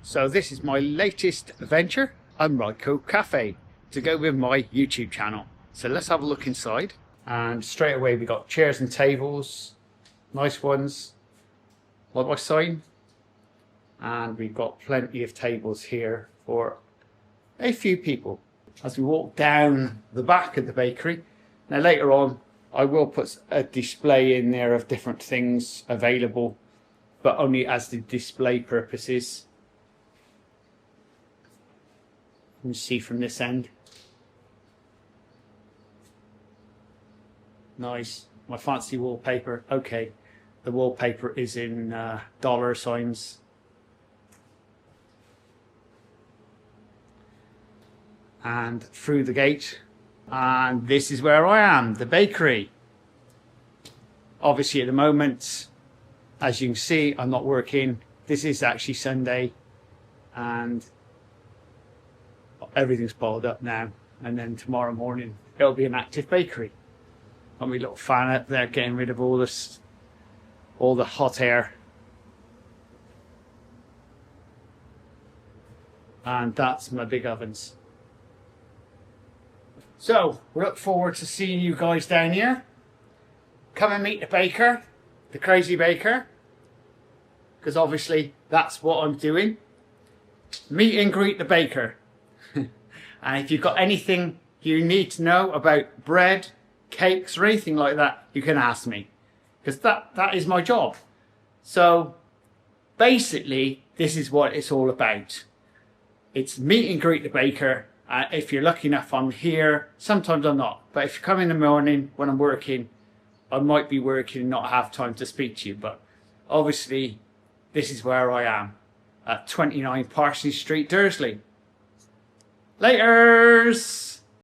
So this is my latest venture, Unrico Cafe, to go with my YouTube channel. So let's have a look inside. And straight away we got chairs and tables, nice ones, like my sign. And we've got plenty of tables here for a few people. As we walk down the back of the bakery, now later on I will put a display in there of different things available, but only as the display purposes. You can see from this end. Nice. My fancy wallpaper. Okay, the wallpaper is in dollar signs. And through the gate, and this is where I am, the bakery. Obviously at the moment, as you can see, I'm not working. This is actually Sunday and everything's balled up now, and then tomorrow morning it'll be an active bakery. Got my little fan up there getting rid of all this, all the hot air. And that's my big ovens. So we look forward to seeing you guys down here. Come and meet the baker, the crazy baker, because obviously that's what I'm doing. Meet and greet the baker. And if you've got anything you need to know about bread, cakes or anything like that, you can ask me, because that is my job. So basically this is what it's all about. It's meet and greet the baker. If you're lucky enough, I'm here. Sometimes I'm not, but if you come in the morning when I'm working, I might be working and not have time to speak to you, but obviously this is where I am at 29 Parsonage Street, Dursley. Laters!